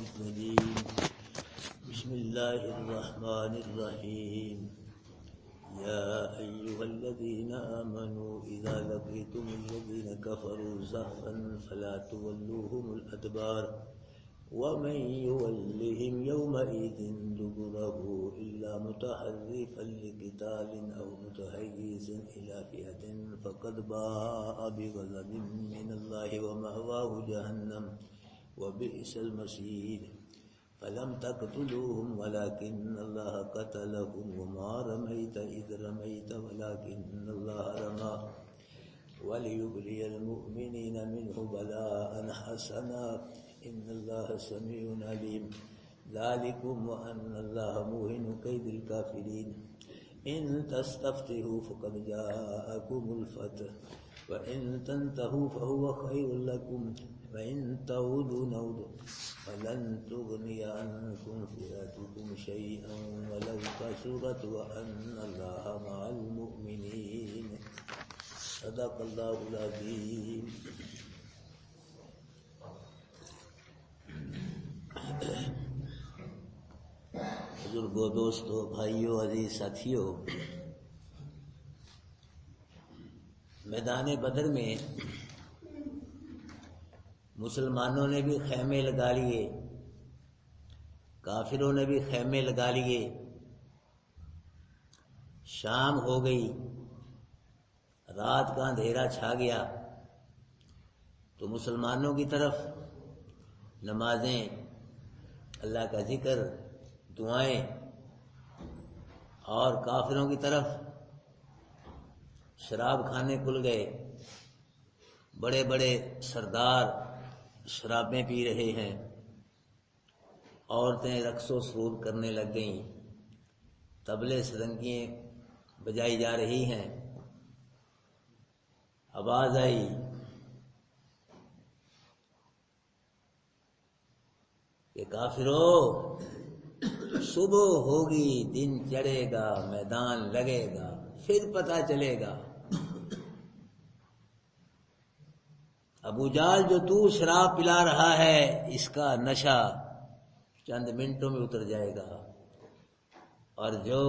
الرجيم بسم الله الرحمن الرحيم يا أيها الذين آمنوا إذا لقيتم الذين كفروا زحفا فلا تولوهم الأدبار ومن يولهم يومئذ دبره إلا متحرفا لقتال أو متحيزا إلى فئة فقد باء بغضب من الله ومأواه جهنم وبئس المصير فلم تقتلوهم ولكن الله قتلهم وما رميت إذ رميت ولكن الله رمى وليبلي المؤمنين منه بلاء حسنا إن الله سميع عليم ذلكم وأن الله موهن كيد الكافرين إن تستفتحوا فقد جاءكم الفتح وإن تنتهوا فهو خير لكم وإن تعودوا نعود فلن تغني عنكم فئاتكم شيئا ولو كثرت وأن الله مع المؤمنين صدق الله العظيم. بزرگوں، دوستوں، بھائیوں، عزیز ساتھیوں، میدان بدر میں مسلمانوں نے بھی خیمے لگا لیے، کافروں نے بھی خیمے لگا لیے، شام ہو گئی، رات کا اندھیرا چھا گیا تو مسلمانوں کی طرف نمازیں، اللہ کا ذکر، دعائیں، اور کافروں کی طرف شراب خانے کھل گئے، بڑے بڑے سردار شرابیں پی رہے ہیں، عورتیں رقص و سرود کرنے لگ گئیں، طبلے سرنگیاں بجائی جا رہی ہیں۔ آواز آئی کہ کافرو، صبح ہوگی، دن چڑھے گا، میدان لگے گا، پھر پتہ چلے گا۔ ابو جہل جو تو شراب پلا رہا ہے، اس کا نشہ چند منٹوں میں اتر جائے گا، اور جو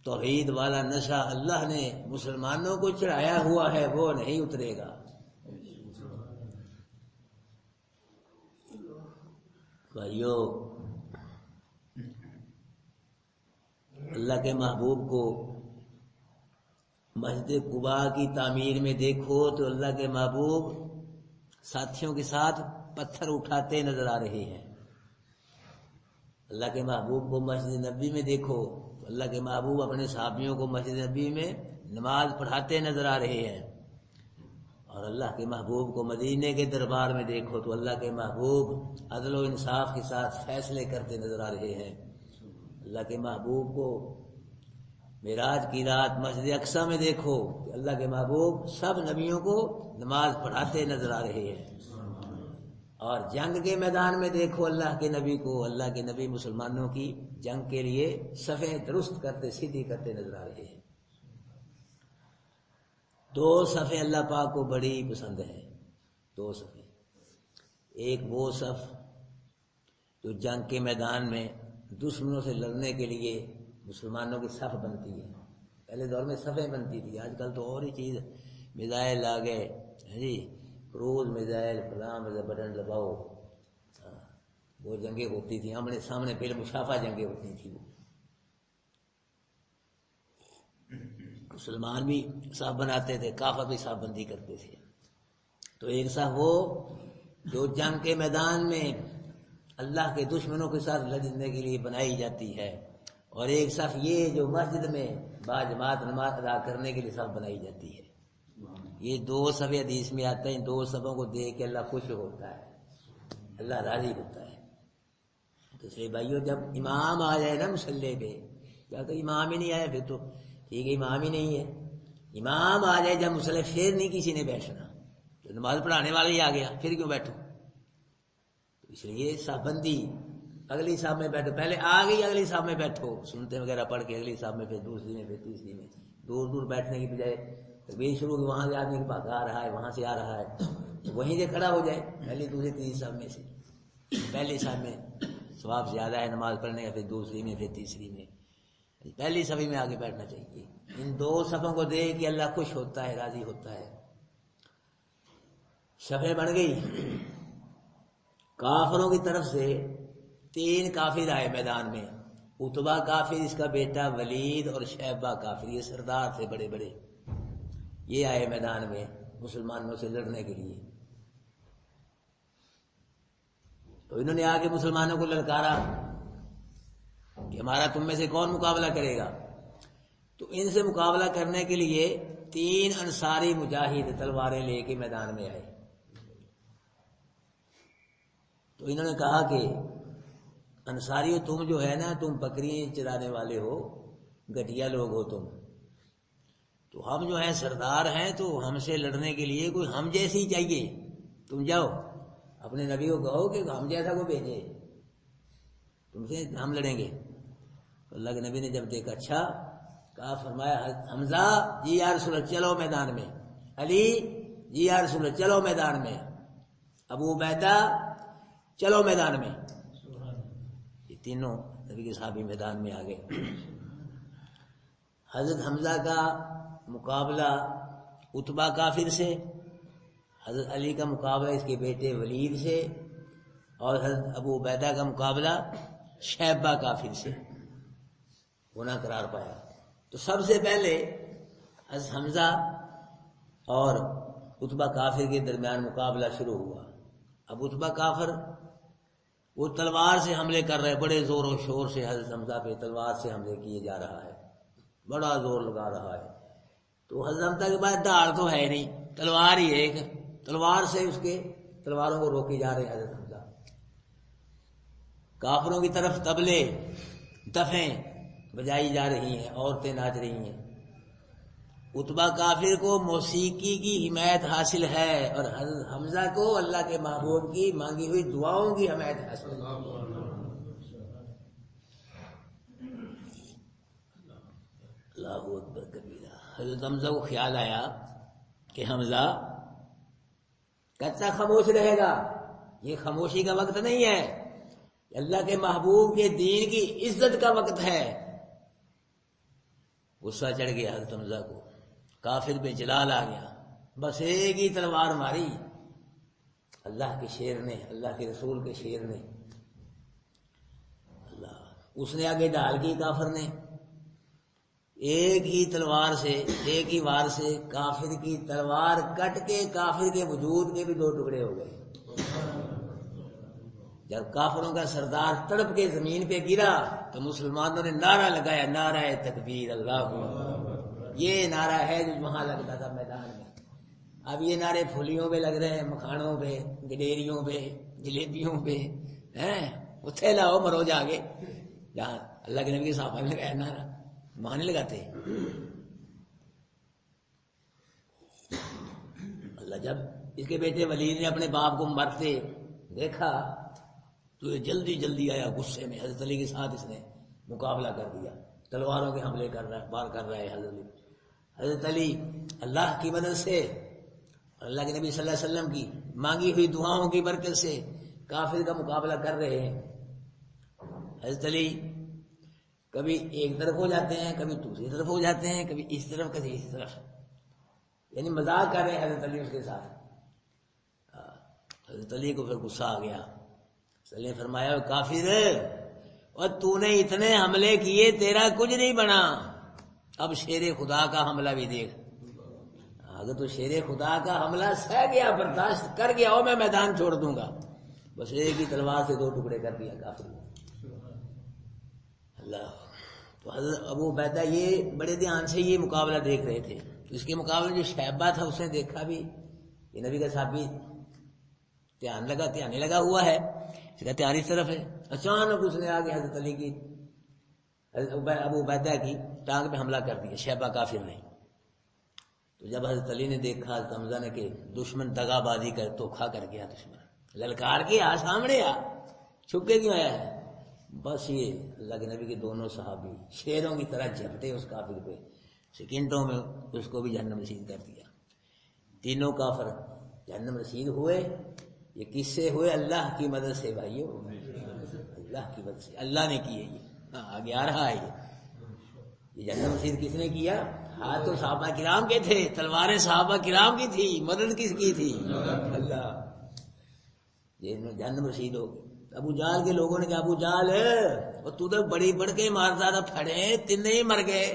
توحید والا نشہ اللہ نے مسلمانوں کو چڑھایا ہوا ہے وہ نہیں اترے گا۔ بھائیو، اللہ کے محبوب کو مسجد قباء کی تعمیر میں دیکھو تو اللہ کے محبوب ساتھیوں کے ساتھ پتھر اٹھاتے نظر آ رہے ہیں۔ اللہ کے محبوب کو مسجد نبی میں دیکھو تو اللہ کے محبوب اپنے صحابیوں کو مسجد نبی میں نماز پڑھاتے نظر آ رہے ہیں، اور اللہ کے محبوب کو مدینے کے دربار میں دیکھو تو اللہ کے محبوب عدل و انصاف کے ساتھ فیصلے کرتے نظر آ رہے ہیں۔ اللہ کے محبوب کو معراج کی رات مسجد اقصی میں دیکھو کہ اللہ کے محبوب سب نبیوں کو نماز پڑھاتے نظر آ رہے ہیں، اور جنگ کے میدان میں دیکھو اللہ کے نبی کو، اللہ کے نبی مسلمانوں کی جنگ کے لیے صفیں درست کرتے، سیدھی کرتے نظر آ رہے ہیں۔ دو صفیں اللہ پاک کو بڑی پسند ہیں، دو صفیں۔ ایک وہ صف جو جنگ کے میدان میں دشمنوں سے لڑنے کے لیے مسلمانوں کی صف بنتی ہے۔ پہلے دور میں صفیں بنتی تھی، آج کل تو اور ہی چیز، میزائل آ گئے جی، کروز میزائل، فلاں بٹن دباؤ، وہ جنگیں ہوتی تھیں آمنے سامنے، پہلے مشافہ جنگیں ہوتی تھیں۔ مسلمان بھی صف بناتے تھے، کافر بھی صف بندی کرتے تھے۔ تو ایک صف وہ جو جنگ کے میدان میں اللہ کے دشمنوں کے ساتھ لڑنے کے لیے بنائی جاتی ہے، اور ایک صف یہ جو مسجد میں باجماعت نماز ادا کرنے کے لیے صف بنائی جاتی ہے۔ یہ دو صفیں حدیث میں آتے ہیں، دو صفوں کو دیکھ کے اللہ خوش ہوتا ہے، اللہ راضی ہوتا ہے۔ تو سے بھائیو، جب امام آ جائے نا مسلح پہ، کیا کہ امام ہی نہیں آیا پھر تو ٹھیک ہے، امام ہی نہیں ہے، امام آ جائے جب مسلح، پھر نہیں کسی نے بیٹھنا، تو نماز پڑھانے والا ہی آ گیا، پھر کیوں بیٹھو؟ اس لیے صف بندی، اگلی صف میں بیٹھو، پہلے آ گئی اگلی صف میں بیٹھو، سنتے وغیرہ پڑھ کے اگلی صف میں، پھر دوسری میں، پھر تیسری میں، دور دور بیٹھنے کی بجائے تکبیر شروع کی، وہاں سے آدمی آ رہا ہے، وہاں سے آ رہا ہے، وہیں سے کھڑا ہو جائے پہلی دوسری تیسری صف میں سے، پہلی صف میں ثواب زیادہ ہے نماز پڑھنے کا، پھر دوسری میں، پھر تیسری میں، پہلی صفی میں آگے بیٹھنا چاہیے۔ ان 2 صفوں کو دیکھ کے اللہ خوش ہوتا ہے، راضی ہوتا ہے۔ صفیں بن گئی، کافروں کی طرف سے 3 کافر آئے میدان میں، اتبا کافر، اس کا بیٹا ولید، اور شیبہ کافر، یہ سردار تھے بڑے بڑے، یہ آئے میدان میں مسلمانوں سے لڑنے کے لیے۔ تو انہوں نے آگے مسلمانوں کو للکارا کہ ہمارا تم میں سے کون مقابلہ کرے گا؟ تو ان سے مقابلہ کرنے کے لیے 3 انصاری مجاہد تلواریں لے کے میدان میں آئے۔ تو انہوں نے کہا کہ انصاریوں، تم جو ہے نا، تم بکریاں چرانے والے ہو، گٹیا لوگ ہو تم، تو ہم جو ہیں سردار ہیں، تو ہم سے لڑنے کے لیے کوئی ہم جیسی چاہیے، تم جاؤ اپنے نبی کو کہو کہ ہم جیسا کو بھیجے، تم سے ہم لڑیں گے۔ تو اللہ کے نبی نے جب دیکھا، اچھا کہا، فرمایا حمزہ جی یا رسول اللہ چلو میدان میں، علی جی یا رسول اللہ چلو میدان میں، ابو عبیدہ چلو میدان میں۔ یہ تینوں نبی کے صحابی میدان میں آ گئے۔ حضرت حمزہ کا مقابلہ اتبا کافر سے، حضرت علی کا مقابلہ اس کے بیٹے ولید سے، اور حضرت ابو عبیدہ کا مقابلہ شیبہ کافر سے ہونا قرار پایا۔ تو سب سے پہلے حضرت حمزہ اور اتبا کافر کے درمیان مقابلہ شروع ہوا۔ اب اتبا کافر وہ تلوار سے حملے کر رہے، بڑے زور و شور سے حضرت حمزہ پہ تلوار سے حملے کیے جا رہا ہے، بڑا زور لگا رہا ہے۔ تو حضرت حمزہ کے پاس ڈھال تو ہے نہیں، تلوار ہی ایک، تلوار سے اس کے تلواروں کو روکے جا رہے حضرت حمزہ۔ کافروں کی طرف طبلے، دفیں بجائی جا رہی ہیں، عورتیں ناچ رہی ہیں۔ اتبا کافر کو موسیقی کی حمایت حاصل ہے، اور حضرت حمزہ کو اللہ کے محبوب کی مانگی ہوئی دعاؤں کی حمایت حاصل ہے۔ اللہ اکبر کبیرہ۔ حضرت حمزہ کو خیال آیا کہ حمزہ کتنا خاموش رہے گا، یہ خاموشی کا وقت نہیں ہے، اللہ کے محبوب کے دین کی عزت کا وقت ہے۔ غصہ چڑھ گیا حضرت حمزہ کو، کافر پہ جلال آ گیا، بس ایک ہی تلوار ماری اللہ کے شیر نے، اللہ کے رسول کے شیر نے، اللہ اس نے آگے ڈال کی، کافر نے ایک ہی تلوار سے، ایک ہی وار سے کافر کی تلوار کٹ کے کافر کے وجود کے بھی 2 ٹکڑے ہو گئے۔ جب کافروں کا سردار تڑپ کے زمین پہ گرا تو مسلمانوں نے نعرہ لگایا، نعرہ تکبیر، اللہ اکبر۔ یہ نعرہ ہے جو وہاں لگتا تھا میدان میں۔ اب یہ نعرے پھولیوں پہ لگ رہے ہیں، مکھانوں پہ، گڈیریوں پہ، جلیبیوں پہ، اتھے لاؤ مرو جا کے، جہاں اللہ کے نبی کے صحابہ نے لگایا نعرہ، وہاں نہیں لگاتے۔ اللہ جب اس کے بیٹے ولید نے اپنے باپ کو مرتے دیکھا تو یہ جلدی جلدی آیا غصے میں، حضرت علی کے ساتھ اس نے مقابلہ کر دیا، تلواروں کے حملے کر رہا ہے، وار کر رہا ہے حضرت علی اللہ کی مدد سے، اللہ کے نبی صلی اللہ علیہ وسلم کی مانگی ہوئی دعاؤں کی برکت سے کافر کا مقابلہ کر رہے ہیں۔ حضرت علی کبھی ایک طرف ہو جاتے ہیں، کبھی دوسری طرف ہو جاتے ہیں، کبھی اس طرف کبھی اس طرف، یعنی مذاق کر رہے ہیں حضرت علی اس کے ساتھ۔ حضرت علی کو پھر غصہ آ گیا، صلی نے فرمایا کافر، اور تو نے اتنے حملے کیے تیرا کچھ نہیں بنا، اب شیر خدا کا حملہ بھی دیکھ، اگر تو شیر خدا کا حملہ سہ گیا، برداشت کر گیا ہو، میں میدان چھوڑ دوں گا۔ بس ایک ہی تلوار سے 2 ٹکڑے کر دیا کافر نے۔ اللہ، تو حضرت ابو عبیدہ یہ بڑے دھیان سے یہ مقابلہ دیکھ رہے تھے۔ اس کے مقابلے جو شیبہ تھا اس نے دیکھا بھی یہ نبی کا صحابی دھیان نہیں لگا ہوا ہے، اس کا دھیان اس طرف ہے۔ اچانک اس نے آگے حضرت علی کی، حضرت ابو عبیدہ کی ٹانگ پہ حملہ کر دیا شیبہ کافر نے۔ تو جب حضرت علی نے دیکھا حضرت حمزہ نے کہ دشمن دغا بازی کر دھوکھا کر گیا، دشمن للکار کے سامنے چھپ کے کیوں آیا ہے، بس یہ اللہ کے نبی کے دونوں صحابی شیروں کی طرح جھپٹے اس کافر پہ، سیکنڈوں میں اس کو بھی جہنم رسید کر دیا۔ تینوں کافر جہنم رسید ہوئے، یہ کس سے ہوئے؟ اللہ کی مدد سے بھائیو، اللہ کی مدد سے اللہ نے کی ہے یہ، آگے آ رہا ہے یہ جنم رسید کس نے کیا؟ ہاتھ تو صحابہ کرام کے تھے، تلواریں صحابہ کرام کی تھی، مدد کس کی تھی؟ اللہ، یہ جنم رسید ہو گئے۔ ابو جہل کے لوگوں نے کہا ابو جہل اور تو تو بڑی بڑھ کے مارتا تھا، پھڑے تین ہی مر گئے،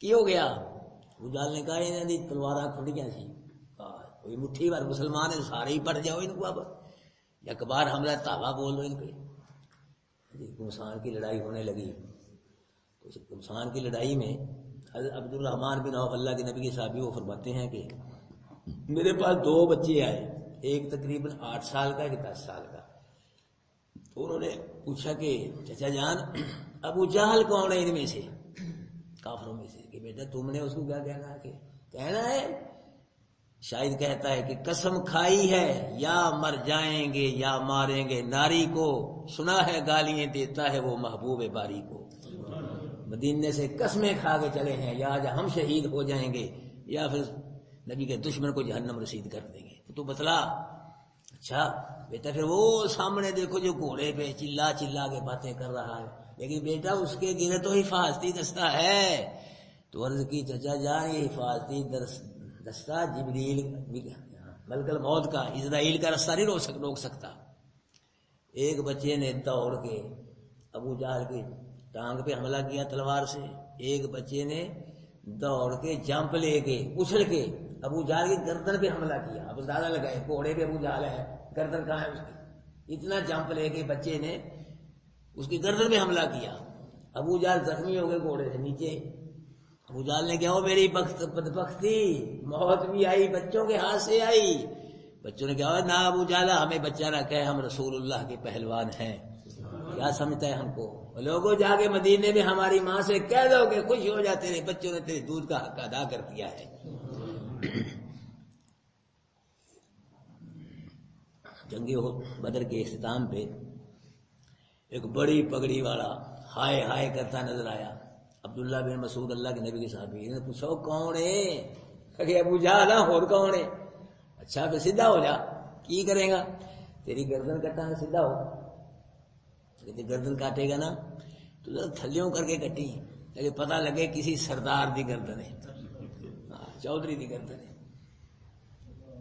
کی ہو گیا؟ ابو جہل نے کہا انہوں نے تلوار کھڑیاں سی، کوئی مٹھی بھر مسلمان ہے سارے ہی پڑ جاؤ ان کو، اب ایک بار حملہ تابا بول رہے ان پہ۔ کمسان کی لڑائی ہونے لگی، تو کمسان کی لڑائی میں حضرت عبد الرحمن بن عوف اللہ کے نبی کے صحابی وہ فرماتے ہیں کہ میرے پاس دو بچے آئے، ایک تقریباً 8 سال کا، ایک 10 سال کا۔ تو انہوں نے پوچھا کہ چچا جان ابو جہل کون ہے ان میں سے، کافروں میں سے؟ کہ بیٹا تم نے اس کو کیا کہنا ہے؟ کہ کہنا ہے شاید کہتا ہے کہ قسم کھائی ہے یا مر جائیں گے یا ماریں گے ناری کو، سنا ہے گالیاں دیتا ہے وہ محبوب باری کو۔ مدینے سے قسمیں کھا کے چلے ہیں، یا آج ہم شہید ہو جائیں گے یا پھر نبی کے دشمن کو جہنم رسید کر دیں گے۔ تو بتلا، اچھا بیٹا پھر وہ سامنے دیکھو جو گھوڑے پہ چلا چلا کے باتیں کر رہا ہے، لیکن بیٹا اس کے گرے تو حفاظتی دستہ ہے۔ تو عرض کی چچا جان یہ حفاظتی دستہ جبریل ملک الموت کا، اسرائیل کا رستہ نہیں روک سکتا۔ ایک بچے نے دوڑ کے ابو جہل کی ٹانگ پہ حملہ کیا تلوار سے، ایک بچے نے دوڑ کے جمپ لے کے اچھل کے ابو جہل کی گردن پہ حملہ کیا۔ اب اندازہ لگائے گھوڑے پہ ابو جہل ہے، گردن کہاں ہے اس کی؟ اتنا جمپ لے کے بچے نے اس کی گردن پہ حملہ کیا۔ ابو جہل زخمی ہو گئے گھوڑے سے نیچے۔ ابو جہل نے کہا میری بدبختی، موت بھی آئی بچوں کے ہاتھ سے آئی۔ بچوں نے کہا نہ ابو جہل ہمیں بچہ نہ کہے، ہم رسول اللہ کے پہلوان ہیں، کیا سمجھتا ہے ہم کو؟ لوگوں جا کے مدینے میں ہماری ماں سے کہہ دو کہ خوش ہو جاتے رہے، بچوں نے تیرے دودھ کا حق ادا کر دیا ہے۔ جنگ بدر کے اختتام پہ ایک بڑی پگڑی والا ہائے ہائے کرتا نظر آیا، عبداللہ بن مسعود اللہ کے نبی کے صحابی نے پوچھا کون ہے؟ کہ ابو جہل اور کون ہے؟ اچھا پھر سیدھا ہو جا، کی کرے گا؟ تیری گردن کٹا ہے، سیدھا ہو۔ گردن کاٹے گا نا تو ذرا تھلیوں کر کے کٹی تاکہ پتہ لگے کسی سردار دی گردن ہے، چودھری دی گردن ہے۔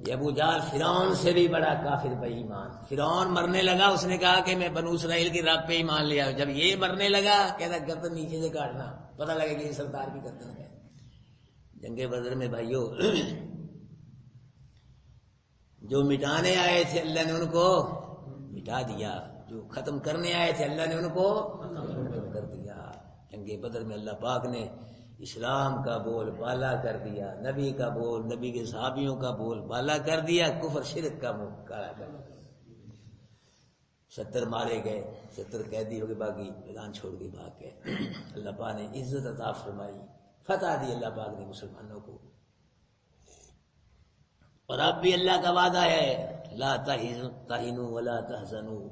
یہ ابو جہل فرعون سے بھی بڑا کافر بے ایمان۔ فرعون مرنے لگا، اس نے کہا کہ میں بنو اسرائیل کی رب پہ ایمان لیا، جب یہ مرنے لگا کہتا گردن نیچے سے کاٹنا پتہ لگے کہ یہ سردار کی گردن ہے۔ جنگ بدر میں بھائیو جو مٹانے آئے تھے اللہ نے ان کو مٹا دیا، جو ختم کرنے آئے تھے اللہ نے ان کو ختم کر دیا۔ جنگ بدر میں اللہ پاک نے اسلام کا بول بالا کر دیا، نبی کا بول، نبی کے صحابیوں کا بول بالا کر دیا، کفر شرک کا منہ کالا کر دیا۔ 70 مارے گئے، 70 قیدی ہو گئے، باقی میدان چھوڑ کے بھاگ گئے۔ اللہ پاک نے عزت عطا فرمائی، فتح دی اللہ پاک نے مسلمانوں کو۔ اور اب بھی اللہ کا وعدہ ہے لا تہنوا ولا تحزنوا،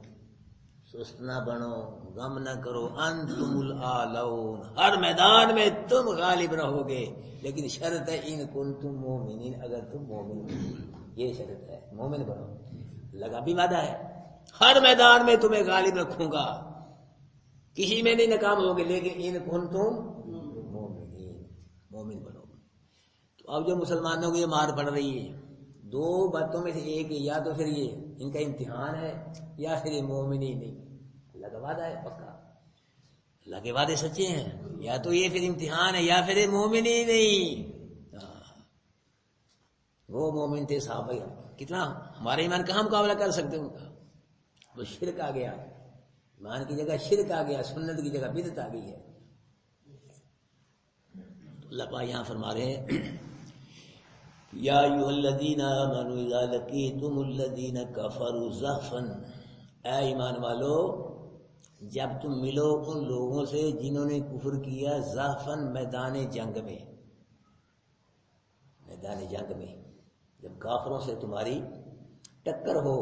سست نہ بنو، غم نہ کرو، انتم الاعلون، ہر میدان میں تم غالب رہو گے، لیکن شرط ہے ان کنتم مومنین، اگر تم مومن ہو، یہ شرط ہے، مومن بنو۔ اللہ کا بھی وعدہ ہے ہر میدان میں تمہیں غالب رکھوں گا، کسی میں نہیں ناکام ہوگے، لیکن ان کنتم مومنین، مومن بنو۔ تو اب جو مسلمانوں کو یہ مار پڑ رہی ہے، دو باتوں میں سے ایک ہے، یا تو پھر یہ ان کا امتحان ہے یا پھر یہ مومن ہی نہیں۔ اللہ کا وعدہ ہے پکا، اللہ کے وعدے سچے ہیں، یا تو یہ پھر امتحان ہے یا پھر یہ مومن ہی نہیں۔ وہ مومن تھے صحابہ، کتنا ہمارے ایمان کہاں مقابلہ کر سکتے ان کا؟ وہ شرک آ گیا، ایمان کی جگہ شرک آ گیا، سنت کی جگہ بدعت آ گئی ہے۔ اللہ پاک یہاں فرما رہے ہیں یا ایھا الذین آمنوا اذا لقیتم الذین کفروا زحفا، اے ایمان والو جب تم ملو ان لوگوں سے جنہوں نے کفر کیا، زحفا میدان جنگ میں، میدان جنگ میں جب کافروں سے تمہاری ٹکر ہو،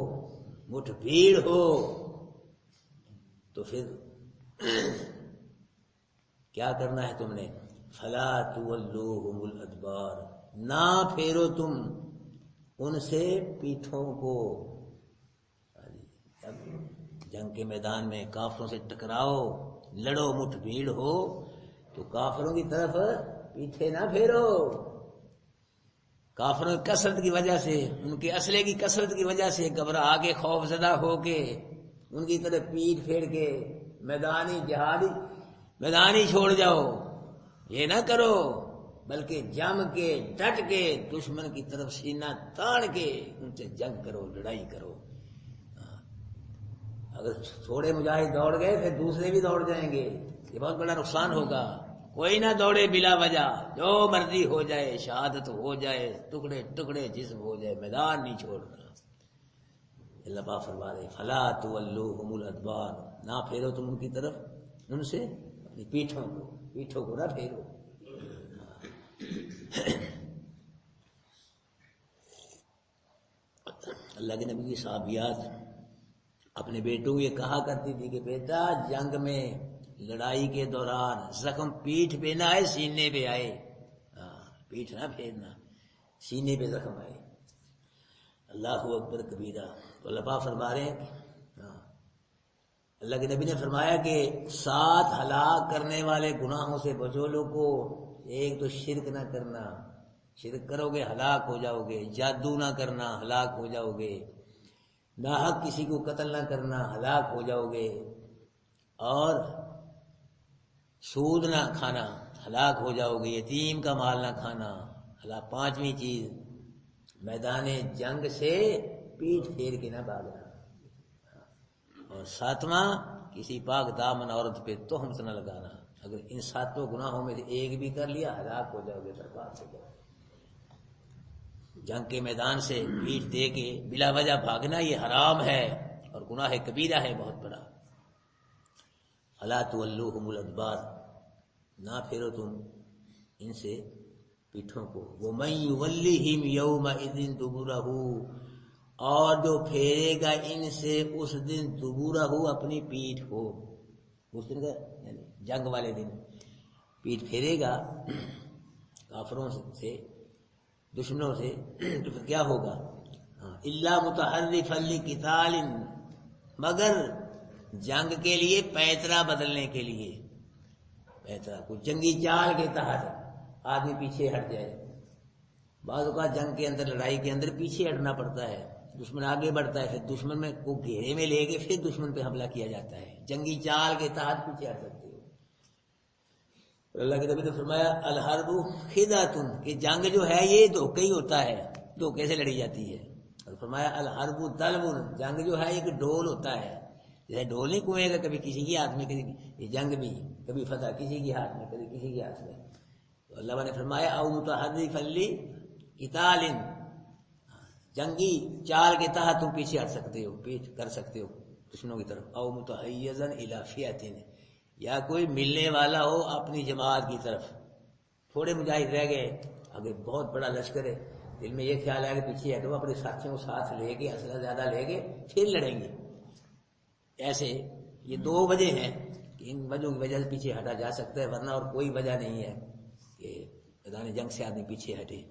مٹھ بھیڑ ہو، تو پھر کیا کرنا ہے تم نے؟ فلا تولوہم الادبار، نہ پھیرو تم ان سے پیٹھوں کو، جنگ کے میدان میں کافروں سے ٹکراؤ، لڑو، مٹھ بھیڑ ہو تو کافروں کی طرف پیچھے نہ پھیرو. کافروں کی کثرت کی وجہ سے، ان کے اسلحے کی کثرت کی وجہ سے گھبرا کے، خوف زدہ ہو کے ان کی طرف پیٹ پھیر کے میدانی چھوڑ جاؤ. یہ نہ کرو، بلکہ جم کے ڈٹ کے دشمن کی طرف سینہ تاڑ کے ان سے جنگ کرو، لڑائی کرو. اگر تھوڑے مجاہد دوڑ گئے پھر دوسرے بھی دوڑ جائیں گے، یہ بہت بڑا نقصان ہوگا. کوئی نہ دوڑے بلا وجہ، جو مرضی ہو جائے، شہادت ہو جائے، ٹکڑے ٹکڑے جسم ہو جائے، میدان نہیں چھوڑنا. اللہ پاک فرما رہے فلا تولوہم الادبار، نہ پھیرو تم ان کی طرف، ان سے اپنی پیٹھوں کو نہ پھیرو. اللہ کے نبی کی صحابیات اپنے بیٹوں کو یہ کہا کرتی تھی کہ بیٹا جنگ میں، لڑائی کے دوران زخم پیٹھ پہ نہ آئے، سینے پہ آئے. پیٹھ نہ پھیرنا، سینے پہ زخم آئے. اللہ اکبر کبیرہ. تو اللہ پاک فرما رہے ہیں، اللہ کے نبی نے فرمایا کہ 7 ہلاک کرنے والے گناہوں سے بچو لوگو. ایک تو شرک نہ کرنا، شرک کرو گے ہلاک ہو جاؤ گے. جادو نہ کرنا، ہلاک ہو جاؤ گے. ناحق کسی کو قتل نہ کرنا، ہلاک ہو جاؤ گے. اور سود نہ کھانا، ہلاک ہو جاؤ گے. یتیم کا مال نہ کھانا، ہلاک. 5ویں چیز، میدان جنگ سے پیٹھ پھیر کے نہ بھاگنا. اور 7واں، کسی پاک دامن عورت پہ تہمت نہ لگانا. اگر ان 7 گناہوں میں سے ایک بھی کر لیا، ہلاک ہو جاؤ گے، برباد ہو جاؤ گے. جنگ کے میدان سے پیٹھ دے کے بلا وجہ بھاگنا یہ حرام ہے اور گناہ کبیرہ ہے بہت بڑا. فلا تولوہم الادبار، نہ پھیرو تم ان سے پیٹھوں کو. ومن یولیہم یومئذ دبرہ، اور جو پھیرے گا ان سے اس دن دبرہ، اپنی پیٹھ کو. اس دن کا یعنی جنگ والے دن پیٹھ پھیرے گا کافروں سے، دشمنوں سے، تو پھر کیا ہوگا؟ الا متحرفا لقتال، مگر جنگ کے لیے پیترا بدلنے کے لیے. پیترا کو جنگی چال کے تحت آدمی پیچھے ہٹ جائے. بعض اوقات جنگ کے اندر، لڑائی کے اندر پیچھے ہٹنا پڑتا ہے، دشمن آگے بڑھتا ہے، پھر دشمن میں کو گھیرے میں لے کے پھر دشمن پہ حملہ کیا جاتا ہے. جنگی چال کے تحت پیچھے ہٹ سکتے ہو. اللہ کے نبی نے فرمایا الحرب خدعۃ، کہ جنگ جو ہے یہ دھوکہ ہی ہوتا ہے، دھوکے سے لڑی جاتی ہے. اور فرمایا الحرب دلو، جنگ جو ہے ایک ڈول ہوتا ہے. جیسے ڈول نہیں کنویں گا کبھی کسی کے ہاتھ میں، یہ جنگ بھی کبھی فتح کسی کے ہاتھ میں، کبھی کسی کے ہاتھ میں. تو اللہ نے فرمایا او متحرفا لقتال، جنگی چال کے تحت تم پیچھے ہٹ سکتے ہو، پیچھ کر سکتے ہو دشمنوں کی طرف. او متحیزا الی فئۃ، یا کوئی ملنے والا ہو اپنی جماعت کی طرف. تھوڑے مجاہد رہ گئے، اگر بہت بڑا لشکر ہے، دل میں یہ خیال ہے کہ پیچھے ہٹو، اپنے ساتھیوں کو ساتھ لے کے، اسلحہ زیادہ لے کے پھر لڑیں گے. ایسے یہ 2 وجہ ہیں کہ ان وجہوں کی وجہ سے پیچھے ہٹا جا سکتا ہے، ورنہ اور کوئی وجہ نہیں ہے کہ میدان جنگ سے آدمی پیچھے ہٹے.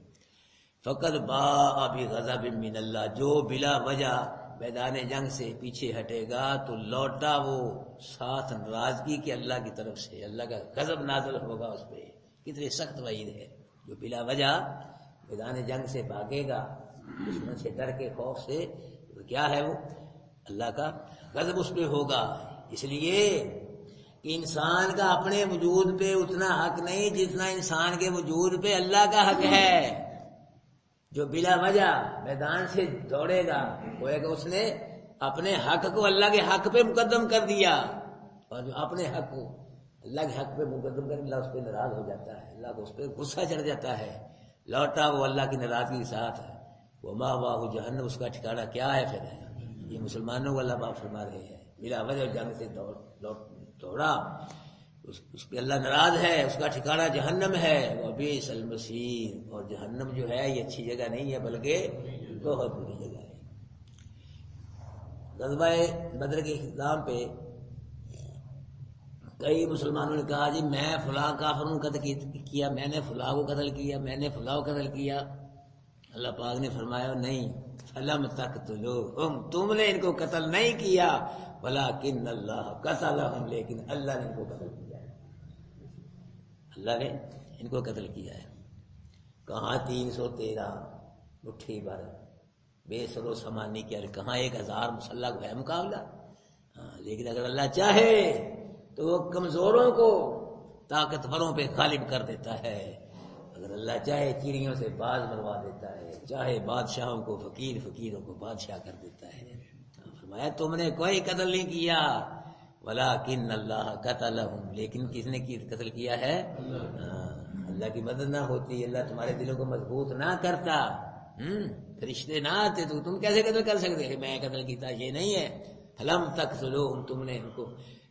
فقط باء بغضب من اللہ، جو بلا وجہ میدان جنگ سے پیچھے ہٹے گا تو لوٹا وہ ساتھ ناراضگی کے اللہ کی طرف سے، اللہ کا غضب نازل ہوگا اس پہ. کتنی سخت وعید ہے. جو بلا وجہ میدان جنگ سے بھاگے گا دشمن سے ڈر کے، خوف سے، تو کیا ہے وہ؟ اللہ کا غضب اس پہ ہوگا. اس لیے کہ انسان کا اپنے وجود پہ اتنا حق نہیں جتنا انسان کے وجود پہ اللہ کا حق ہے. جو بلا وجہ میدان سے دوڑے گا گویا کہ اس نے اپنے حق کو اللہ کے حق پہ مقدم کر دیا، اور جو اپنے حق کو اللہ کے حق پہ مقدم کر، اللہ اس پہ ناراض ہو جاتا ہے، اللہ کو اس پہ غصہ چڑھ جاتا ہے. لوٹا وہ اللہ کی ناراضگی کے ساتھ ہے. وہ مأواہ جہنم، اس کا ٹھکانہ کیا ہے پھر ہے. یہ مسلمانوں کو اللہ پاک فرما رہے ہیں بلا وجہ جنگ سے دوڑا، اس پہ اللہ ناراض ہے، اس کا ٹھکانہ جہنم ہے. وبئس المصیر، اور جہنم جو ہے یہ اچھی جگہ نہیں ہے بلکہ بہت بری جگہ ہے. غزوہ بدر کے اختتام پہ کئی مسلمانوں نے کہا جی میں فلاں کافروں کو قتل کیا، میں نے فلاں کو قتل کیا، میں نے فلاں کو قتل کیا. اللہ پاک نے فرمایا نہیں، فلم تقتلوہم، تم نے ان کو قتل نہیں کیا، ولکن اللہ قتلہم، لیکن اللہ نے ان کو قتل کیا ہے، اللہ نے ان کو قتل کیا ہے۔ کہاں 313 مٹھی بھر بے سر و سامانی کیا، کہاں 1000 مسلح کو ہے مقابلہ۔ لیکن اگر اللہ چاہے تو وہ کمزوروں کو طاقتوروں پہ غالب کر دیتا ہے، اگر اللہ چاہے چڑیوں سے باز مروا دیتا ہے، چاہے بادشاہوں کو فقیروں کو بادشاہ کر دیتا ہے۔ فرمایا تم نے کوئی قتل نہیں کیا، ولکن اللہ قتلہم، لیکن کس نے قتل کیا ہے؟ اللہ کی مدد نہ ہوتی، اللہ تمہارے دلوں کو مضبوط نہ کرتا، فرشتے نہ آتے تو تم کیسے قتل کر سکتے کہ میں قتل کیتا؟ یہ نہیں ہے۔ فلم تقتلوہم، تم نے ان کو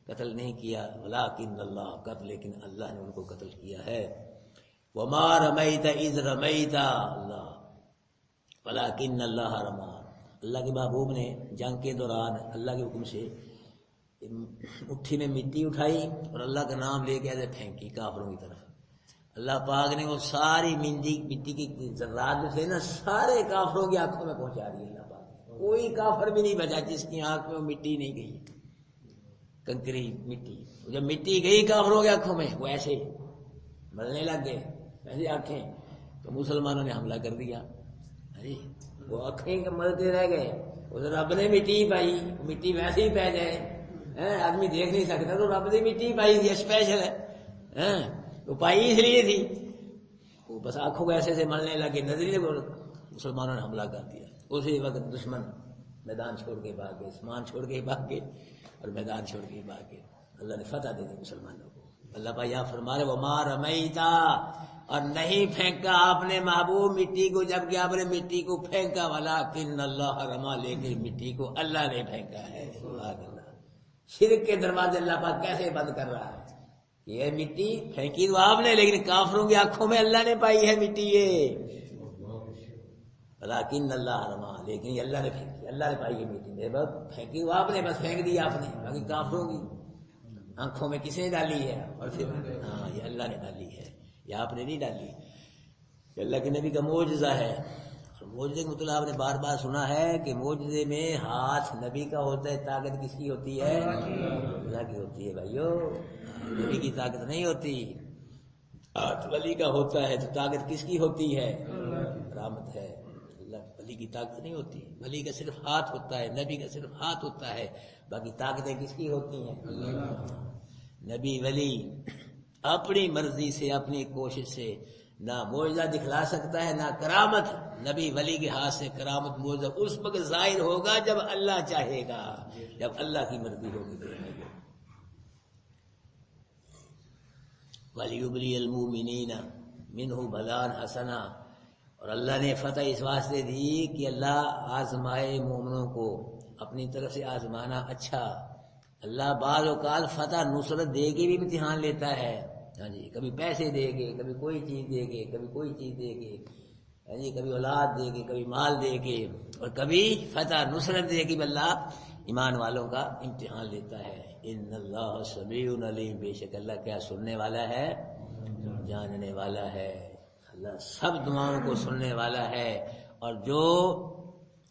قتل نہیں کیا، ولکن اللہ قتل، لیکن اللہ نے ان کو قتل کیا ہے۔ وما رمیت اذ رمیت، اللہ ولکن اللہ رمی، اللہ کے محبوب نے جنگ کے دوران اللہ کے حکم سے مٹھی میں مٹی اٹھائی اور اللہ کا نام لے کے ایسے پھینکی کافروں کی طرف۔ اللہ پاک نے وہ ساری مٹی کی ذرات جو تھے نا، سارے کافروں کی آنکھوں میں پہنچا دی اللہ پاک نے، کوئی کافر بھی نہیں بچا جس کی آنکھ میں وہ مٹی نہیں گئی، کنکری مٹی۔ جب مٹی گئی کافروں کی آنکھوں میں وہ ایسے ملنے لگ گئے، ایسی آنکھیں، تو مسلمانوں نے حملہ کر دیا، وہ آنکھیں ملتے رہ گئے۔ اس رب نے مٹی پائی، مٹی ویسے ہی پہ جائے، آدمی دیکھ نہیں سکتا، تو رب نے مٹی پائی یہ اسپیشل ہے، تو پائی اس لیے تھی، وہ بس آنکھوں کو ایسے سے ملنے لگے، نظریے کو مسلمانوں نے حملہ کر دیا۔ اسی وقت دشمن میدان چھوڑ کے بھاگ گئے، سامان چھوڑ کے بھاگ گئے اور میدان چھوڑ کے بھاگ گئے۔ اللہ نے فتح دے دی مسلمانوں کو۔ اللہ پاک یہاں فرما رہے وما رمیتا، اور نہیں پھینکا آپ نے محبوب مٹی کو، جبکہ آپ نے مٹی کو پھینکا، ولکن اللہ رما، لیکن مٹی کو اللہ نے پھینکا ہے۔ سبحان اللہ، شرک کے دروازے اللہ پاک کیسے بند کر رہا ہے؟ یہ مٹی پھینکی تو آپ نے، لیکن کافروں کی آنکھوں میں اللہ نے پائی ہے مٹی، یہ ولکن اللہ رما، لیکن یہ اللہ نے پھینکی، اللہ نے پائی ہے مٹی، پھینکی تو آپ نے، بس پھینک دی آپ نے، باقی کافروں کی آنکھوں میں کس نے ڈالی ہے؟ اور پھر یہ اللہ نے ڈالی ہے، یہ آپ نے نہیں ڈالی، یہ اللہ کے نبی کا معجزہ ہے۔ اور معجزے کا مطلب آپ نے بار بار سنا ہے کہ معجزے میں ہاتھ نبی کا ہوتا ہے، طاقت کس کی ہوتی ہے؟ اللہ کی ہوتی ہے بھائیو، نبی کی طاقت نہیں ہوتی، ہاتھ ولی کا ہوتا ہے، تو طاقت کس کی ہوتی ہے؟ رحمت ہے، اللہ ولی کی طاقت نہیں ہوتی، ولی کا صرف ہاتھ ہوتا ہے، نبی کا صرف ہاتھ ہوتا ہے، باقی طاقتیں کس کی ہوتی ہیں؟ نبی ولی اپنی مرضی سے، اپنی کوشش سے نہ معجزہ دکھلا سکتا ہے، نہ کرامت۔ نبی ولی کے ہاتھ سے کرامت معجزہ اس وقت ظاہر ہوگا جب اللہ چاہے گا، جب اللہ کی مرضی ہوگی۔ وَلِيُبْلِيَ الْمُؤْمِنِينَ مِنْهُ بَلَاءً حَسَنًا، اور اللہ نے فتح اس واسطے دی کہ اللہ آزمائے مومنوں کو، اپنی طرف سے آزمانا اچھا۔ اللہ بعض اوقات فتح نصرت دے کے بھی امتحان لیتا ہے، ہاں جی، کبھی پیسے دے گے، کبھی کوئی چیز دے گے، کبھی کوئی چیز دے گے، ہاں جی، کبھی اولاد دے گے، کبھی مال دے کے، اور کبھی فتح نصرت دے کے بھی اللہ ایمان والوں کا امتحان لیتا ہے۔ ان اللہ سمیع علیم، بے شک اللہ کیا سننے والا ہے، جاننے والا ہے، اللہ سب دعاؤں کو سننے والا ہے، اور جو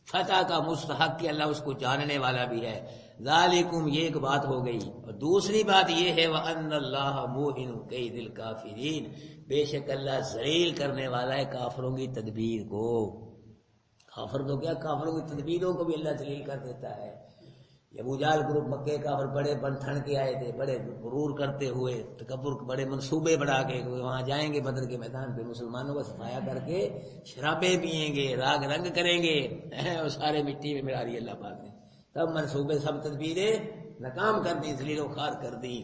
فتح کا مستحق کہ اللہ اس کو جاننے والا بھی ہے۔ ذالکم، یہ ایک بات ہو گئی، اور دوسری بات یہ ہے وَأَنَّ اللَّهَ مُوهِنُ كَيْدِ الْكَافِرِينَ، بے شک اللہ ذلیل کرنے والا ہے کافروں کی تدبیر کو۔ کافر تو کیا، کافروں کی تدبیروں کو بھی اللہ ذلیل کر دیتا ہے۔ ابو جہل گروپ مکے کافر بڑے بن ٹھن کے آئے تھے، بڑے غرور کرتے ہوئے، تکبر، بڑے منصوبے بڑھا کے وہاں جائیں گے بدر کے میدان پہ، مسلمانوں کو صفایا کر کے شرابیں پئیں گے، راگ رنگ کریں گے، اور سارے مٹی میں ملا دی اللہ پاک نے، سب منصوبے، سب تدبیریں ناکام کر دی، ذلیل و خوار کر دی۔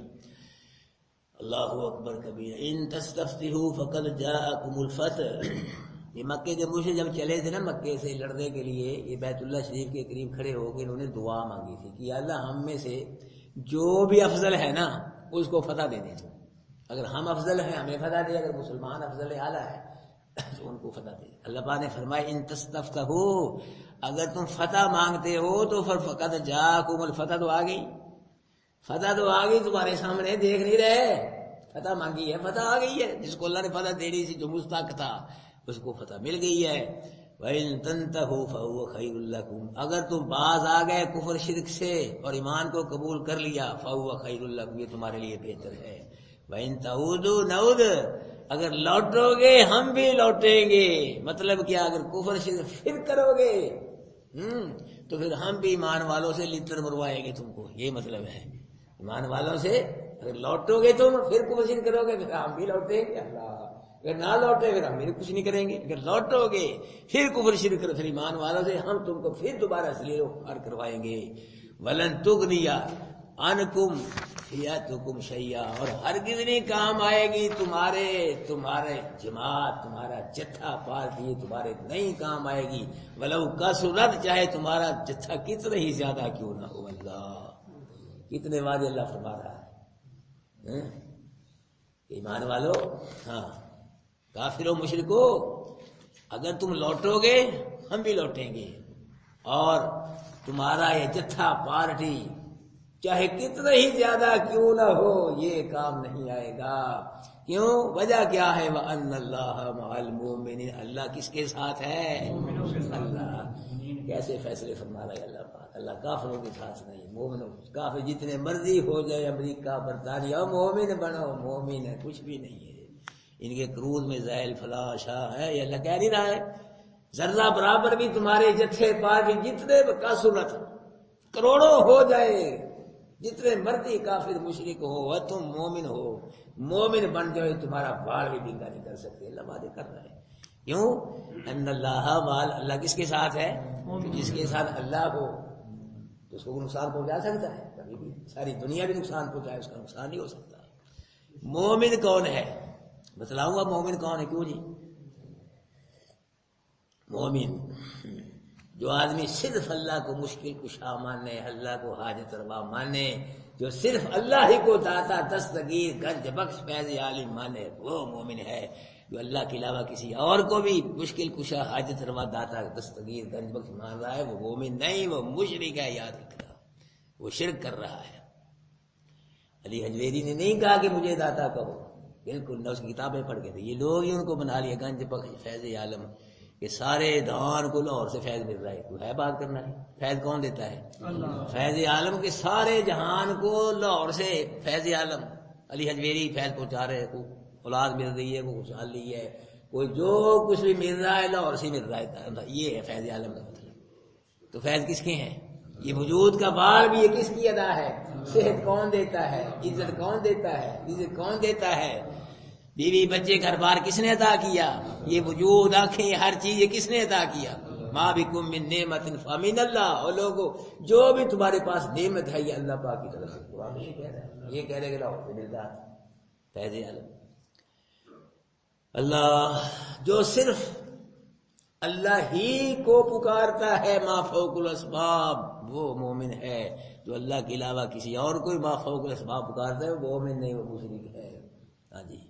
اللہ اکبر کبیر۔ ان تستفتحوا فقد جاءکم الفتح، یہ مکے کے مشرک جب چلے تھے نا مکے سے لڑنے کے لیے، یہ بیت اللہ شریف کے قریب کھڑے ہو کے انہوں نے دعا مانگی تھی کہ اللہ ہم میں سے جو بھی افضل ہے نا اس کو فتح دے دیں، اگر ہم افضل ہیں ہمیں فتح دے، اگر مسلمان افضل اعلیٰ ہے تو ان کو فتح دے۔ اللہ پاک نے فرمایا ان تستفتحوا، اگر تم فتح مانگتے ہو تو فقد جاءکم الفتح، تو آ گئی، فتح تو آ گئی تمہارے سامنے، دیکھ نہیں رہے، فتح مانگی ہے، فتح آ گئی ہے، جس کو اللہ نے فتح دینی تھی، جو مستحق تھا اس کو فتح مل گئی ہے۔ وَإِن تَنْتَهُوا فَهُوَ خَيْرٌ لَكُمْ، اگر تم باز آ گئے کفر شرک سے اور ایمان کو قبول کر لیا، فَهُوَ خَيْرٌ لَكُمْ، یہ تمہارے لیے بہتر ہے۔ وَإِن تَعُودُوا نَعُودْ، اگر لوٹو گے ہم بھی لوٹیں گے، مطلب کیا، اگر کفر شرک پھر کرو گے تو پھر ہم بھی ایمان والوں سے لتر مروائیں گے تم کو، یہ مطلب ہے۔ ایمان والوں سے اگر لوٹو گے تم پھر کفر شرک کرو گے پھر ہم بھی لوٹیں گے، اللہ، اگر نہ لوٹے پھر ہم بھی کچھ نہیں کریں گے، اگر لوٹو گے پھر کفر شرک کرو پھر ایمان والوں سے ہم تم کو پھر دوبارہ ذلیل و خوار کروائیں گے۔ وَلَن تُغْنِيَ عَنْكُمْ فِئَتُكُمْ شَيْئًا، اور ہرگز نہیں کام آئے گی تمہارے جماعت، تمہارا جتھا پارٹی تمہارے نہیں کام آئے گی، وَلَوْ كَثُرَتْ، چاہے تمہارا جتھا کتنا ہی زیادہ کیوں نہ ہو۔ اللہ کتنے وعدے اللہ فرما رہا ہے۔ ایمان والو، ہاں کافروں مشرکو، اگر تم لوٹو گے ہم بھی لوٹیں گے، اور تمہارا یہ جتھا پارٹی چاہے کتنا ہی زیادہ کیوں نہ ہو یہ کام نہیں آئے گا۔ کیوں؟ وجہ کیا ہے؟ وَأَنَّ اللَّهَ مَعَ الْمُؤْمِنِينَ، اللہ کس کے ساتھ ہے؟ اللہ۔ کیسے فیصلے فرما رہا ہے اللہ پاک، اللہ کافروں کے ساتھ نہیں، مومنوں، کافر جتنے مرضی ہو جائے، امریکہ برطانیہ، مومن بنو، مومن ہے کچھ بھی نہیں ہے، ان کے کروز میں زیل فلاں شاہ ہے، یہ اللہ کہہ نہیں رہا ہے؟ ذرہ برابر بھی تمہارے جتھے پارٹی جتنے کا صورت کروڑوں ہو جائے، جتنے مرضی کافر مشرک ہو، تم مومن ہو، مومن بن جائے، تمہارا بال بھی ڈنگا نہیں کر سکتے، اللہ وعدے کر رہا ہے۔ کیوں؟ ان اللہ مال، اللہ کس کے ساتھ ہے؟ جس کے ساتھ اللہ ہو تو اس کو نقصان پہنچا سکتا ہے کبھی بھی، ساری دنیا بھی نقصان پہنچائے اس کا نقصان نہیں ہو سکتا۔ مومن کون ہے؟ بتلاؤں گا مومن کون ہے، کیوں جی؟ مومن جو آدمی صرف اللہ کو مشکل کشا مانے، اللہ کو حاجت روا مانے، جو صرف اللہ ہی کو داتا دستگیر گنج بخش فیض عالم مانے، وہ مومن ہے۔ جو اللہ کے علاوہ کسی اور کو بھی مشکل کشا حاجت روا داتا دستگیر گنج بخش مان رہا ہے، وہ مومن نہیں، وہ مشرک ہے، یاد رکھنا، وہ شرک کر رہا ہے۔ علی حجویری نے نہیں کہا کہ مجھے داتا کہو، بالکل نہ، اس کی کتابیں پڑھ کے تھے، یہ لوگ ہی ان کو بنا لیا گنج بخش فیض عالم، کہ سارے دان کو لاہور سے فیض مل رہا ہے، تو ہے بات کرنا ہے، فیض کون دیتا ہے؟ اللہ۔ فیض عالم کے سارے جہان کو لاہور سے فیض عالم، علی حجویری فیض پہنچا رہے ہیں، کوئی اولاد مل رہی ہے، وہ خوشحال لی ہے، کوئی جو کچھ بھی مل رہا ہے لاہور سے مل رہا ہے، یہ ہے فیض عالم کا مطلب۔ تو فیض کس کے ہیں؟ یہ وجود کا بال بھی یہ کس کی ادا ہے؟ صحت کون دیتا ہے؟ عزت کون دیتا ہے؟ عزت کون دیتا ہے؟ بیوی بچے گھر بار کس نے عطا کیا؟ یہ وجود، آنکھیں، ہر چیز یہ کس نے عطا کیا؟ ما بکم من نعمت فمن اللہ، اور لوگوں جو بھی تمہارے پاس نعمت ہے یہ اللہ پاک کی طرف سے، قرآن یہ کہہ رہا ہے، یہ کہہ رہے کہ لاؤ ملتا فیض عالم۔ اللہ جو صرف اللہ ہی کو پکارتا ہے ما فوق الاسباب، وہ مومن ہے۔ جو اللہ کے علاوہ کسی اور کوئی ما فوق الاسباب پکارتا ہے وہ مومن نہیں، وہ مشرک ہے۔ ہاں جی،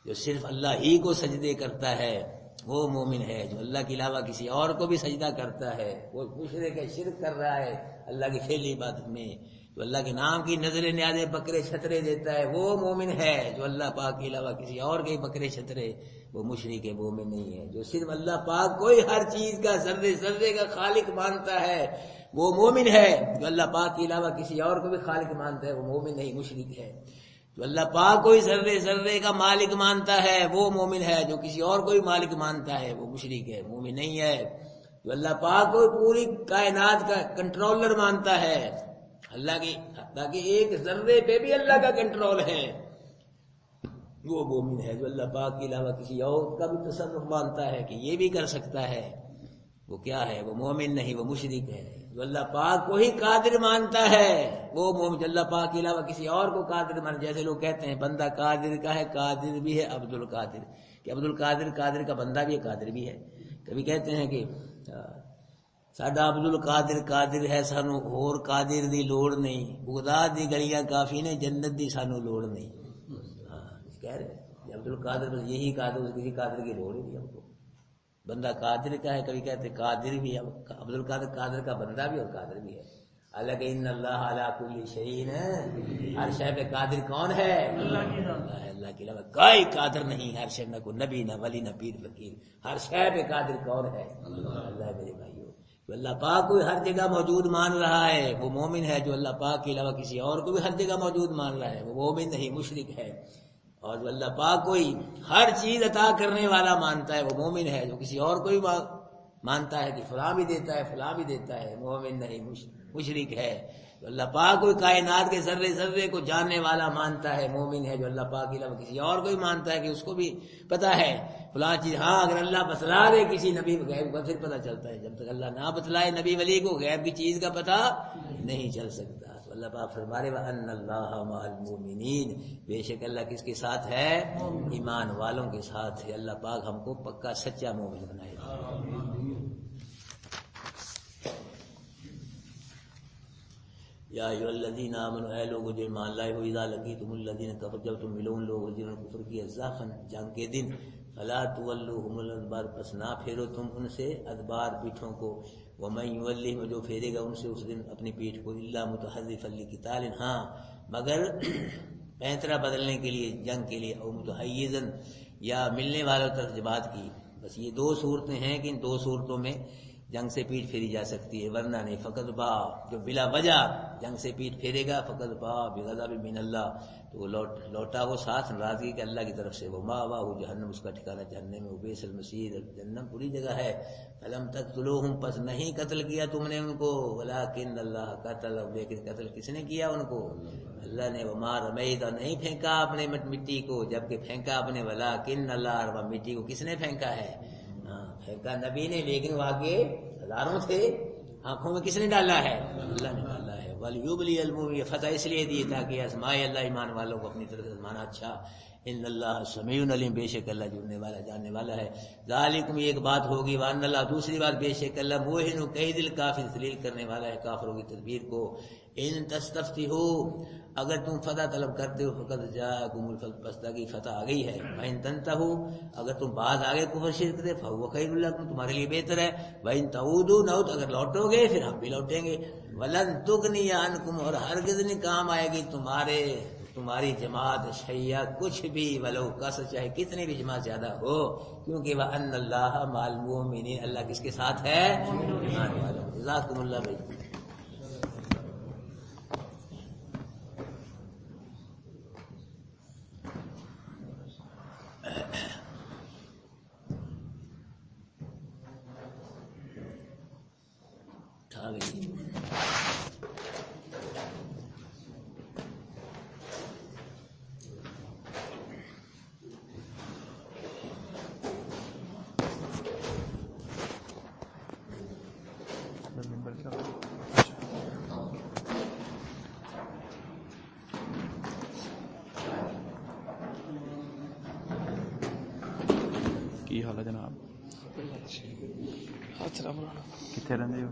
جو صرف اللہ ہی کو سجدے کرتا ہے وہ مومن ہے، جو اللہ کے علاوہ کسی اور کو بھی سجدہ کرتا ہے وہ مشرک ہے، شرک کر رہا ہے اللہ کی کھیلی عبادت میں۔ جو اللہ کے نام کی نظر نیازیں بکرے چھترے دیتا ہے وہ مومن ہے، جو اللہ پاک کے علاوہ کسی اور کے بکرے چھترے وہ مشرک ہے، مومن نہیں ہے۔ جو صرف اللہ پاک کوئی ہر چیز کا ذرے ذرے کا خالق مانتا ہے وہ مومن ہے، جو اللہ پاک کے علاوہ کسی اور کو بھی خالق مانتا ہے وہ مومن نہیں، مشرک ہے۔ جو اللہ پاک کوئی ذرے ذرے کا مالک مانتا ہے وہ مومن ہے، جو کسی اور کوئی مالک مانتا ہے وہ مشرک ہے، مومن نہیں ہے۔ جو اللہ پاک کو پوری کائنات کا کنٹرولر مانتا ہے، اللہ کی تاکہ ایک ذرے پہ بھی اللہ کا کنٹرول ہے، وہ مومن ہے۔ جو اللہ پاک کے علاوہ کسی اور کا بھی تصرف مانتا ہے کہ یہ بھی کر سکتا ہے، وہ کیا ہے؟ وہ مومن نہیں، وہ مشرک ہے۔ جو اللہ پاک کو ہی قادر مانتا ہے وہ مومن، جو اللہ پاک کے علاوہ کسی اور کو قادر مان، جیسے لوگ کہتے ہیں بندہ قادر کا ہے، قادر بھی ہے عبد القادر، کہ عبد القادر قادر کا بندہ بھی ہے، قادر بھی ہے۔ کبھی کہتے ہیں کہ ساڈا عبد القادر قادر ہے، سانو اور قادر دی لوڑ نہیں، بغداد دی گلیاں کافی نے، جنت دی سانو لوڑ نہیں۔ کہہ رہے عبد القادر بس یہی قادر، کسی قادر کی لوڑ ہی نہیں ہم کو۔ بندہ قادر کا ہے، کبھی کہتے قادر بھی ہے، عبد القادر قادر کا بندہ بھی اور قادر بھی ہے۔ حالانکہ ان اللہ علی کل شیء، ہر شے پہ قادر کون ہے؟ اللہ کی ذات ہے۔ اللہ کے علاوہ کوئی قادر نہیں، ہر شے، نہ کوئی نبی، نہ ولی، نہ پیر فقیر، ہر شے پہ قادر کون ہے؟ اللہ ہے۔ میرے بھائیو، جو اللہ پاک کو ہر جگہ موجود مان رہا ہے وہ مومن ہے، جو اللہ پاک کے علاوہ کسی اور کو بھی ہر جگہ موجود مان رہا ہے وہ مومن نہیں، مشرک ہے۔ اور جو اللہ پاک کو ہر چیز عطا کرنے والا مانتا ہے وہ مومن ہے، جو کسی اور کو بھی مانتا ہے کہ فلاں بھی دیتا ہے فلاں بھی دیتا ہے، مومن نہیں، مشرک ہے۔ جو اللہ پاک کو کائنات کے ذرے ذرے کو جاننے والا مانتا ہے مومن ہے، جو اللہ پاک کے علاوہ کسی اور کو بھی مانتا ہے کہ اس کو بھی پتہ ہے فلاں چیز۔ ہاں اگر اللہ بتلا دے کسی نبی کو غیب کا پھر پتہ چلتا ہے، جب تک اللہ نہ بتلائے نبی ولی کو غیب کی چیز کا پتہ نہیں چل سکتا۔ تو اللہ پاک فرمائے وَأَنَّ اللَّهَ مَعَ الْمُؤْمِنِينَ، بے شک اللہ کس کے ساتھ ہے؟ ایمان والوں کے ساتھ ہے۔ اللہ پاک ہم کو پکا سچا مومن بنائے۔ یا ایھا الذین آمنوا، اے لوگو جو ایمان لائے ہو، اذا لقیتم الذین کفروا، جب تم ملو ان لوگوں جنہوں نے کفر کیا، زحفاً جنگ کے دن، فلا تولوہم الادبار، پس نہ پھیرو تم ان سے ادبار پیٹھوں کو، ومن یولہم، جو پھیرے گا ان سے اس دن اپنی پیٹھ کو، الا متحرفا لقتال، ہاں مگر پینترا بدلنے کے لیے، جنگ کے لیے، او متحیزا، یا ملنے والوں طرف جماعت کی۔ بس یہ دو صورتیں ہیں کہ ان دو صورتوں میں جنگ سے پیٹ پھیری جا سکتی ہے، ورنہ نہیں۔ فقط با، جو بلا وجہ جنگ سے پیٹ پھیرے گا، فقط با بغضب من اللہ، تو وہ لوٹا وہ ساتھ ناراضگی کے اللہ کی طرف سے، وہ ماواہ جہنم، اس کا ٹھکانہ جہنم ہے، وبئس المصیر، جہنم بری جگہ ہے۔ فلم تقتلوہم، پس نہیں قتل کیا تم نے ان کو، ولکن اللہ قتل، لیکن قتل کس نے کیا ان کو؟ اللہ نے۔ وما رمیت، نہیں پھینکا آپ نے مٹی کو، جبکہ پھینکا آپ نے ولکن اللہ، اور مٹی کو کس نے پھینکا ہے؟ پھینکا نبی نے، لیکن واقع ہزاروں تھے، آنکھوں میں کس نے ڈالا ہے؟ اللہ نے ڈالا ہے۔ وَلْيُبْلِيَ الْمُؤْمِنِينَ، یہ فتح اس لیے دی تاکہ آزمائے اللہ ایمان والوں کو اپنی طرف آزمانا۔ اچھا، ان اللہ سمیع علیم، بے شک اللہ جننے والا جاننے والا ہے۔ ذالکم، یہ ایک بات ہوگی، وان اللہ، دوسری بات بے شک اللہ موہن کید الکافر، ذلیل کرنے والا ہے کافروں کی تدبیر کو۔ ان تستفتحوا، اگر تم فتح طلب کرتے ہو، فقد جاءکم الفتح، پس کی فتح آ گئی ہے۔ وَإِن تنتهوا، اگر تم باز آگے کفر شرک سے، فهو خیر لکم، تمہارے لیے بہتر ہے۔ وَإِن تعودوا نعود، اگر لوٹو گے پھر ہم بھی لوٹیں گے۔ وَلَن تُغْنِيَ عَنْكُمْ، اور ہرگز نہیں کام آئے گی تمہاری جماعت شیئا، کچھ بھی، ولو کس، چاہے کتنی بھی جماعت زیادہ ہو، کیونکہ وَأَنَّ اللَّهَ مَعَ الْمُؤْمِنِينَ، اللہ کس کے ساتھ ہے؟ ایمان والوں۔ جزاکم اللہ بھائی۔ کی حال ہے جناب؟ کتنے رہتے ہو؟